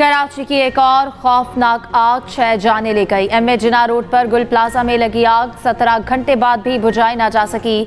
कराची की एक और खौफनाक आग 6 जाने ले गई। एमए जिना रोड पर गुल प्लाजा में लगी आग 17 घंटे बाद भी बुझाई ना जा सकी।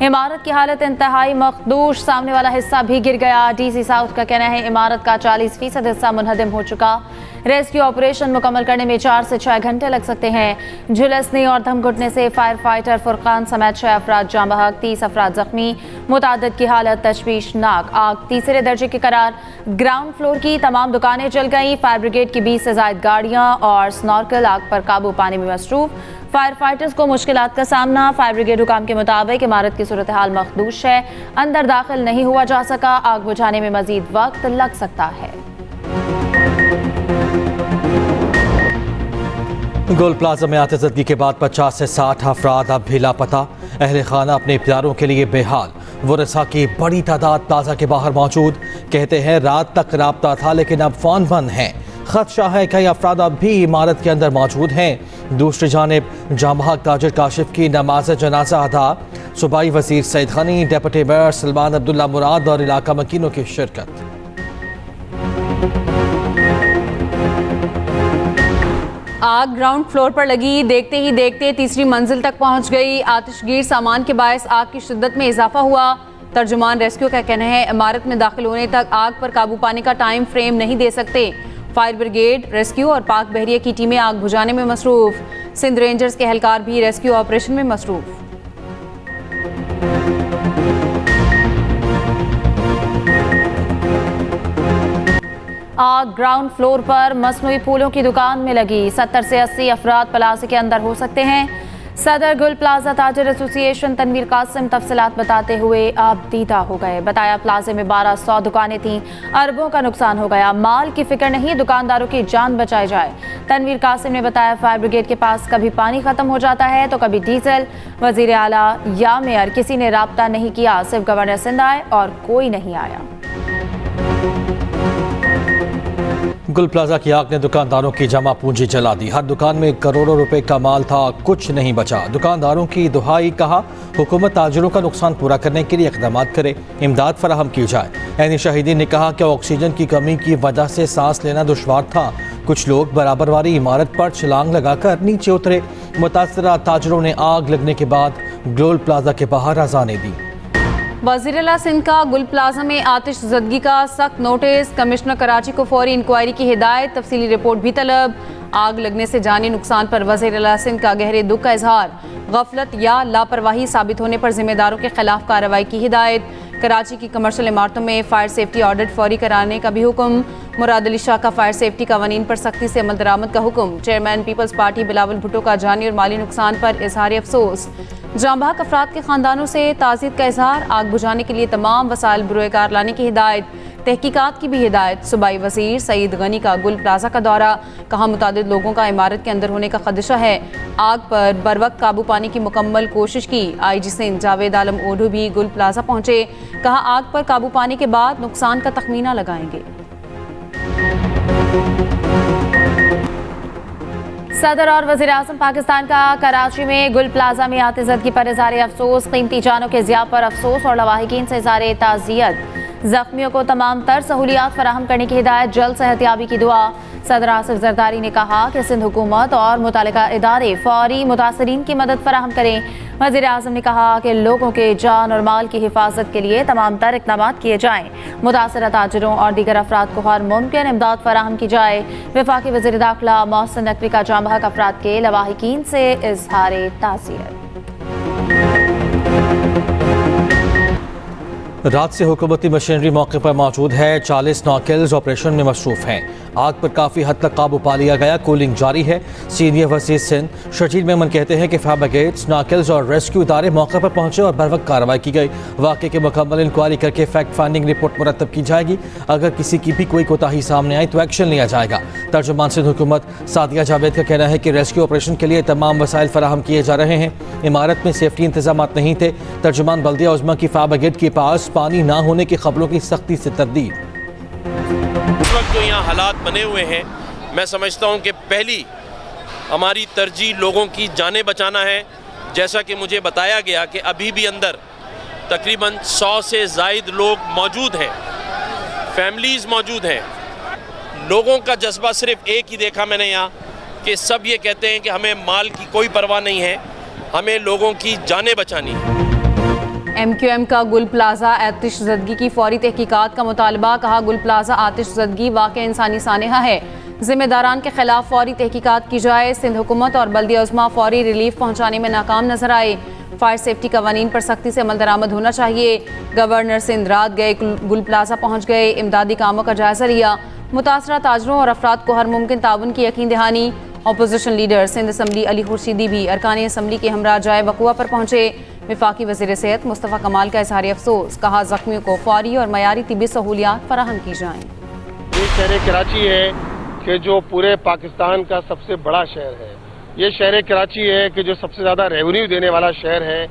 इमारत की हालत इंतहाई मखदूश, सामने वाला हिस्सा भी गिर गया। डीसी साउथ का कहना है इमारत का 40% हिस्सा मुनहदम हो चुका। रेस्क्यू ऑपरेशन मुकम्मल करने में 4 से 6 घंटे लग सकते हैं। झुलसने और दम घुटने से फायर फाइटर फुरकान समेत 6 अफराद जाँ बहक, 30 अफराद जख्मी, मुतादिद की हालत तशवीशनाक। आग तीसरे दर्जे के करार। ग्राउंड फ्लोर की तमाम दुकानें जल गई। फायर ब्रिगेड की 20 से ज़ायद गाड़ियाँ और स्नॉर्कल आग पर काबू पाने में मसरूफ। फायर फाइटर्स को मुश्किलात का सामना। फायर ब्रिगेड हुकाम के मुताबिक इमारत की सूरत हाल मखदूश है, अंदर दाखिल नहीं हुआ जा सका। आग बुझाने में मजीद वक्त लग सकता है। गुल प्लाजा में आतिशबाजी के बाद 50 से 60 अफराद अब भी लापता। अहले खाना अपने प्यारों के लिए बेहाल। वरसा की बड़ी तादाद प्लाजा के बाहर मौजूद। कहते हैं रात तक राब्ता था लेकिन अब फोन बंद है। खदशा है कई अफराद अब भी इमारत के अंदर मौजूद हैं। दूसरी जानिब जाँ बहक ताजिर काशिफ की नमाज जनाजा अदा। सूबाई वजीर सईद गनी, डिप्टी मेयर सलमान अब्दुल्ला मुराद और इलाका मकीनों की शिरकत। आग ग्राउंड फ्लोर पर लगी, देखते ही देखते तीसरी मंजिल तक पहुंच गई। आतिशगीर सामान के बायस आग की शिद्दत में इजाफा हुआ। तर्जुमान रेस्क्यू का कहना है इमारत में दाखिल होने तक आग पर काबू पाने का टाइम फ्रेम नहीं दे सकते। फायर ब्रिगेड, रेस्क्यू और पाक बहरिया की टीमें आग बुझाने में मसरूफ। सिंध रेंजर्स के एहलकार भी रेस्क्यू ऑपरेशन में मसरूफ। आग ग्राउंड फ्लोर पर मसनूई फूलों की दुकान में लगी। 70 से 80 अफराद प्लाजा के अंदर हो सकते हैं। सदर गुल प्लाजा ताजर एसोसिएशन तनवीर कासिम तफसीलात बताते हुए आप दीदा हो गए। बताया प्लाजे में 1200 दुकानें थीं, अरबों का नुकसान हो गया। माल की फिक्र नहीं, दुकानदारों की जान बचाई जाए। तनवीर कासिम ने बताया फायर ब्रिगेड के पास कभी पानी खत्म हो जाता है तो कभी डीजल। वजीर आला या मेयर किसी ने राब्ता नहीं किया, सिर्फ गवर्नर सिंध आए और कोई नहीं आया। गुल प्लाजा की आग ने दुकानदारों की जमा पूंजी जला दी। हर दुकान में करोड़ों रुपए का माल था, कुछ नहीं बचा। दुकानदारों की दुहाई, कहा हुकूमत ताजिरों का नुकसान पूरा करने के लिए इक़दाम करे, इमदाद फराहम की जाए। ऐनी शाहिदीन ने कहा कि ऑक्सीजन की कमी की वजह से सांस लेना दुश्वार था। कुछ लोग बराबर वाली इमारत पर छलांग लगाकर नीचे उतरे। मुतासरा ताजिरों ने आग लगने के बाद गुल प्लाजा के बाहर अजानें दी। वज़ीर आला सिंध का गुल प्लाजा में आतिश ज़दगी का सख्त नोटिस। कमिश्नर कराची को फौरी इंक्वायरी की हिदायत, तफसीली रिपोर्ट भी तलब। आग लगने से जानी नुकसान पर वज़ीर आला सिंध का गहरे दुख का इजहार। गफलत या लापरवाही साबित होने पर जिम्मेदारों के खिलाफ कार्रवाई की हिदायत। कराची की कमर्शियल इमारतों में फायर सेफ्टी ऑडिट फौरी कराने का भी हुक्म। मुराद अली शाह का फायर सेफ्टी कवानीन पर सख्ती से अमल दरामद का हुक्म। चेयरमैन पीपल्स पार्टी बिलावल भुट्टो का जानी और माली नुकसान पर इजहार अफसोस। जाँ बहक अफराद के खानदानों से ताज़ीयत का इजहार। आग बुझाने के लिए तमाम वसाइल बुरोकार लाने की हिदायत, तहकीकात की भी हिदायत। सूबाई वज़ीर सईद गनी का गुल प्लाजा का दौरा, कहा मुतादिद लोगों का इमारत के अंदर होने का खदशा है। आग पर बरवक्त काबू पाने की मुकम्मल कोशिश की। IG सिंध जावेद आलम ओढू भी गुल प्लाजा पहुंचे, कहा आग पर काबू पाने के बाद नुकसान का तखमीना लगाएंगे। सदर और वज़ीर आज़म पाकिस्तान का कराची में गुल प्लाजा में आतिशबाजी पर इज़हार अफसोस। कीमती जानों के ज़िया पर अफसोस और लवाहिकीन से इज़हार ताज़ियत। जख्मियों को तमाम तर सहूलियात फराहम करने की हिदायत, जल्द सेहतियाबी की दुआ। सदर आसिफ जरदारी ने कहा कि सिंध हुकूमत और मुतालिका इदारे फौरी मुतासरीन की मदद फराहम करें। वज़ीर आज़म ने कहा कि लोगों के जान और माल की हिफाजत के लिए तमाम तर इक़दाम किए जाएँ। मुतासरा ताजिरों और दीगर अफराद को हर मुमकिन इमदाद फराहम की जाए। वफाकी वज़ीर दाखिला मोहसिन नकवी का जाँ बहक अफराद के लवाहिकीन से इज़हार ताज़ियत। रात से हुकूमती मशीनरी मौके पर मौजूद है। 40 नॉकेल्स ऑपरेशन में मसरूफ हैं। आग पर काफ़ी हद तक काबू पा लिया गया, कूलिंग जारी है। सीनियर वज़ीर सिंध शजीद मेमन कहते हैं कि फायर ब्रिगेड्स, नॉकेल्स और रेस्क्यू इदारे मौके पर पहुंचे और बर वक्त कार्रवाई की गई। वाक़े की मुकम्मल इंक्वायरी करके फैक्ट फाइंडिंग रिपोर्ट मुरतब की जाएगी। अगर किसी की भी कोई कोताही सामने आई तो एक्शन लिया जाएगा। तर्जुमान सिंध हुकूमत सादिया जावेद का कहना है कि रेस्क्यू ऑपरेशन के लिए तमाम वसाइल फराहम किए जा रहे हैं। इमारत में सेफ्टी इंतजाम नहीं थे। तर्जुमान बल्दिया उज़्मा की फायर ब्रिगेड के पास पानी ना होने की खबरों की सख्ती से तरदीद। इस वक्त जो यहाँ हालात बने हुए हैं, मैं समझता हूँ कि पहली हमारी तरजीह लोगों की जानें बचाना है। जैसा कि मुझे बताया गया कि अभी भी अंदर तकरीबन 100 से ज़ायद लोग मौजूद हैं, फैमिलीज़ मौजूद हैं। लोगों का जज्बा सिर्फ एक ही देखा मैंने यहाँ कि सब ये कहते हैं कि हमें माल की कोई परवाह नहीं है, हमें लोगों की जानें बचानी है। MQM का गुल प्लाजा आतिशज़दगी की फौरी तहकीकात का मुतालबा। कहा, गुल प्लाजा आतिशज़दगी वाक़ई इंसानी सानहा है, जिम्मेदारान के खिलाफ फौरी तहकीकात की जाए। सिंध हुकूमत और बल्दिया उज़्मा फौरी रिलीफ पहुँचाने में नाकाम नजर आए। फायर सेफ्टी कवानीन पर सख्ती से अमल दरामद होना चाहिए। गवर्नर सिंध रात गए गुल प्लाजा पहुँच गए, इमदादी कामों का जायजा लिया। मुतासरा ताजरों और अफराद को हर मुमकिन ताउन की यकीन दहानी। Opposition leader Sindh assembly Ali Khurshidi भी अरकान असम्बली के हमरा जाए वक़ुआ पर पहुँचे। वफाकी वज़ीर सेहत मुस्तफ़ा कमाल का इज़हार अफसोस। कहा, ज़ख्मियों को फौरी और मयारी तिब्बी सहूलियात फराहम की जाएँ। ये शहर कराची है कि जो पूरे पाकिस्तान का सबसे बड़ा शहर है। ये शहर कराची है कि जो सबसे ज़्यादा रेवेन्यू देने वाला शहर है,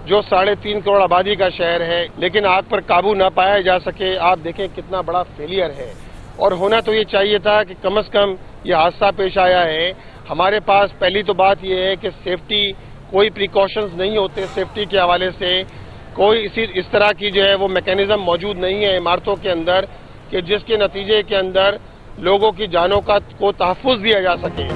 जो 3.5 करोड़ आबादी का शहर है, लेकिन आग पर काबू ना पाया जा सके। आप देखें कितना बड़ा फेलियर है। और होना तो ये चाहिए था कि कम से कम ये हादसा पेश आया है। हमारे पास पहली तो बात ये है कि सेफ्टी कोई प्रिकॉशंस नहीं होते, सेफ्टी के हवाले से कोई इस तरह की जो है वो मैकेनिज्म मौजूद नहीं है इमारतों के अंदर कि जिसके नतीजे के अंदर लोगों की जानों को तहफ़्फ़ुज़ दिया जा सके।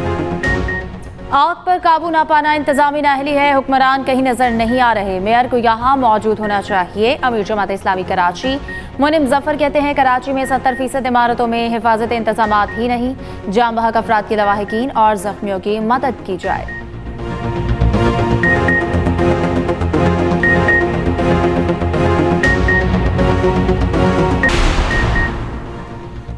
आग पर काबू न पाना इंतजामी नाअहली है, हुक्मरान कहीं नजर नहीं आ रहे, मेयर को यहाँ मौजूद होना चाहिए। अमीर जमात इस्लामी कराची मुनिम जफर कहते हैं, कराची में 70% इमारतों में हिफाजत इंतजामात ही नहीं, जाम बहक अफराद के लवाहिकीन और जख्मियों की मदद की जाए।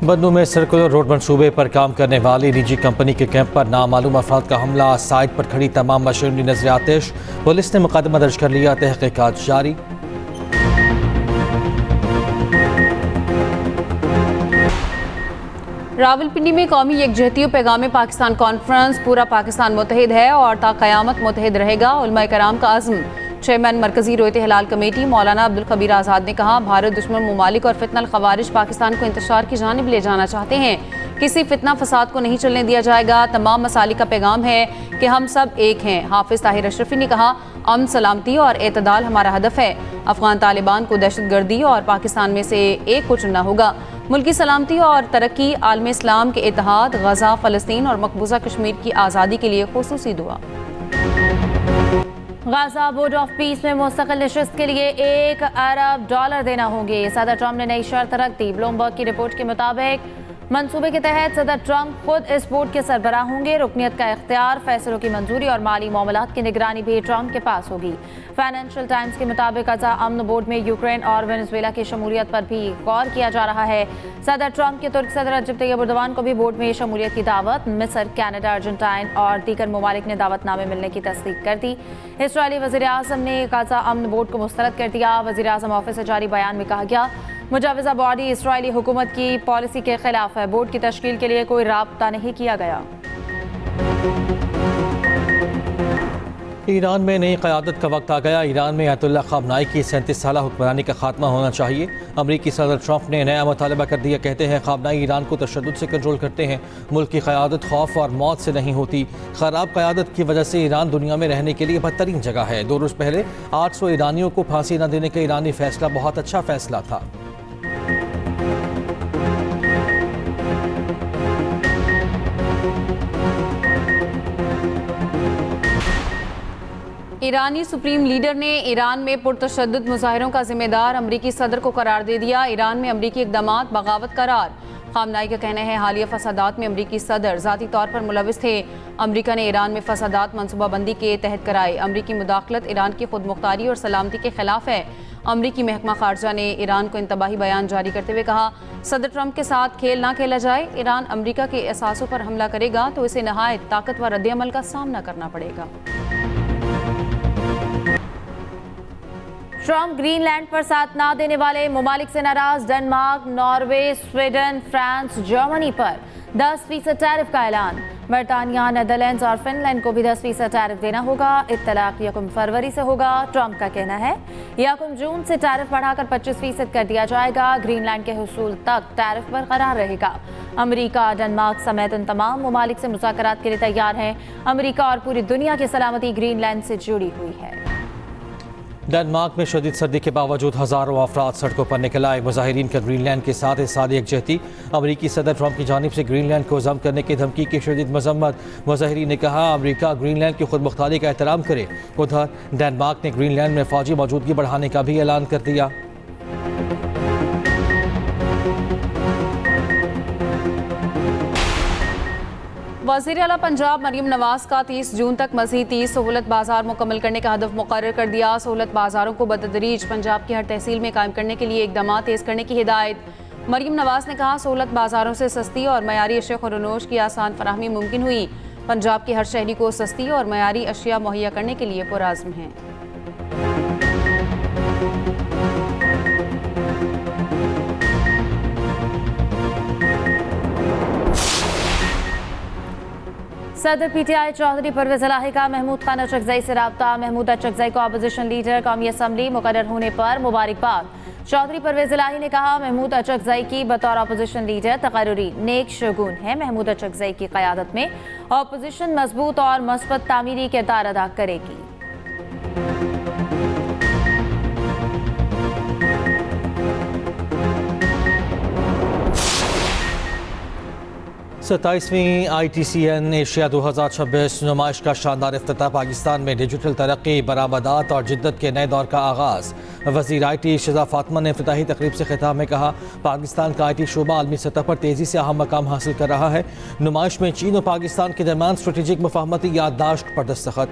बन्नू में सर्कुलर रोड मंसूबे पर काम करने वाली निजी कंपनी के कैंप पर नामालूम अफराद का हमला। साइट पर खड़ी तमाम मशीनरी नजर आतिश। पुलिस ने मुकदमा दर्ज कर लिया, तहकीकात जारी। रावलपिंडी में कौमी यकजहती पैगाम पाकिस्तान कॉन्फ्रेंस। पूरा पाकिस्तान मुत्तहिद है और ता क़यामत मुत्तहिद रहेगा, उलमा कराम का अज़्म। चेयरमैन मरकजी रोयत हिलाल कमेटी मौलाना अब्दुल खबीर आज़ाद ने कहा, भारत दुश्मन ममालिक और फितनल खवारिज पाकिस्तान को इंतशार की जानिब ले जाना चाहते हैं। किसी फितना फसाद को नहीं चलने दिया जाएगा। तमाम मसालिक का पैगाम है कि हम सब एक हैं। हाफिज ताहिर अशरफी ने कहा, अमन सलामती और एतदाल हमारा हदफ है। अफगान तालिबान को दहशतगर्दी और पाकिस्तान में से एक को चुनना होगा। मुल्की सलामती और तरक्की, आलम इस्लाम के इत्तेहाद, गजा, फ़लस्तीन और मकबूजा कश्मीर की आज़ादी के लिए खुसूसी दुआ। गाजा बोर्ड ऑफ पीस में मुस्तकिल नशिस्त के लिए $1 अरब देना होंगे, सदर ट्रंप ने नई शर्त रख दी। ब्लूमबर्ग की रिपोर्ट के मुताबिक मंसूबे के तहत सदर ट्रंप खुद इस बोर्ड के सरबराह होंगे। रुकनियत का इख्तियार, फैसलों की मंजूरी और माली मामलात की निगरानी भी ट्रंप के पास होगी। फाइनेंशियल टाइम्स के मुताबिक गजा अमन बोर्ड में यूक्रेन और वेनेजुएला की शमूलियत पर भी गौर किया जा रहा है। सदर ट्रंप के तुर्क सदर रजब तैयब एर्दोगान को भी बोर्ड में शमूलियत की दावत। मिस्र, कनाडा, अर्जेंटाइन और दीगर ममालिक ने दावतनामे मिलने की तस्दीक कर दी। इसराइली वज़ीर आज़म ने गजा अमन बोर्ड को मुस्तरद कर दिया। वज़ीर आज़म ऑफिस से जारी बयान में कहा गया, मुजाविजा बॉडी इसराइली हुकूमत की पॉलिसी के खिलाफ है। बोर्ड की तश्कील के लिए कोई राब्ता नहीं किया गया। ईरान में नई क़यादत का वक्त आ गया। ईरान में अयतुल्लाह ख़ामनाई की 37 साला हुक्मरानी का खात्मा होना चाहिए। अमरीकी सदर ट्रंप ने नया मुतालबा कर दिया। कहते हैं, ख़ामनाई ईरान को तशद्दुद से कंट्रोल करते हैं। मुल्क की क़यादत खौफ और मौत से नहीं होती। ख़राब क़यादत की वजह से ईरान दुनिया में रहने के लिए बदतरीन जगह है। 2 रोज़ पहले 800 ईरानियों को फांसी न देने का ईरानी फैसला बहुत अच्छा फैसला था। ईरानी सुप्रीम लीडर ने ईरान में पुरतशद्दुद मुजाहिरों का जिम्मेदार अमरीकी सदर को करार दे दिया। ईरान में अमरीकी इक़दामात बगावत करार। ख़ामनाई का कहना है, हालिया फसादात में अमरीकी सदर ज़ाती तौर पर मुलविस थे। अमरीका ने ईरान में फसादात मनसूबाबंदी के तहत कराए। अमरीकी मुदाखलत ईरान की खुद मुख्तारी और सलामती के खिलाफ है। अमरीकी महकमा खारजा ने ईरान को इंतबाही बयान जारी करते हुए कहा, सदर ट्रंप के साथ खेल ना खेला जाए। ईरान अमरीका के असासों पर हमला करेगा तो इसे नहायत ताकतवर रद्द-ए-अमल का सामना करना पड़ेगा। ट्रंप ग्रीनलैंड पर साथ ना देने वाले ममालिक से नाराज। Denmark, Norway, Sweden, France, Germany पर 10% टैरिफ का ऐलान। बरतानिया, नेदरलैंड्स और फिनलैंड को भी 10% टैरिफ देना होगा। इत्तलाक 1 फरवरी से होगा। ट्रंप का कहना है 1 जून से टैरिफ बढ़ाकर 25% कर दिया जाएगा। ग्रीनलैंड के हुसूल तक टैरिफ बरकरार रहेगा। अमेरिका, डेनमार्क समेत इन तमाम ममालिक से मुज़ाकरात के लिए तैयार हैं। अमेरिका और पूरी दुनिया की सलामती ग्रीनलैंड से जुड़ी हुई है। डेनमार्क में शदीद सर्दी के बावजूद हज़ारों अफराद सड़कों पर निकल आए। मुजाहिरीन का ग्रीनलैंड के साथ इस साल यकजहती। अमरीकी सदर ट्रंप की जानिब से ग्रीनलैंड को ज़ब्त करने की धमकी की शदीद मजम्मत। मुजाहिरीन ने कहा अमरीका ग्रीनलैंड की खुद मुख्तारी का एहतराम करे। उधर डेनमार्क ने ग्रीनलैंड में फौजी मौजूदगी बढ़ाने का भी ऐलान कर दिया। वज़ीर आला पंजाब मरीम नवाज का 30 जून तक मज़ीद 30 सहूलत बाजार मुकम्मल करने का हदफ मुकर्रर कर दिया। सहूलत बाजारों को बतदरीज पंजाब की हर तहसील में कायम करने के लिए इकदाम तेज़ करने की हिदायत। मरीम नवाज ने कहा सहूलत बाजारों से सस्ती और मयारी अशिया खुरनोश की आसान फराहमी मुमकिन हुई। पंजाब के हर शहरी को सस्ती और मयारी अशिया मुहैया करने के लिए पुरअज़्म हैं। सदर पीटीआई चौधरी परवेज इलाही का महमूद खान अचकजई से रब्ता। महमूद अचकजई को अपोजिशन लीडर कौमी असम्बली मुकर्रर होने पर मुबारकबाद। चौधरी परवेज इलाही ने कहा महमूद अचकजई की बतौर अपोजिशन लीडर तकर्रुरी नेक शगुन है। महमूद अचकजई की क़यादत में अपोजिशन मजबूत और मस्बत तामीरी किरदार अदा करेगी। 27वीं ITCN एशिया 2026 नुमाइश का शानदार इफ्तिताह। पाकिस्तान में डिजिटल तरक्की, बरामदात और जिद्दत के नए दौर का आगाज़। वज़ीर IT शिज़ा फातिमा ने इफ्तिताही तकरीब से खिताब में कहा पाकिस्तान का IT शोबा आलमी सतह पर तेज़ी से अहम मकाम हासिल कर रहा है। नुमाइश में चीन और पाकिस्तान के दरमियान स्ट्रेटेजिक मुफाहमती याददाश्त पर दस्तखत।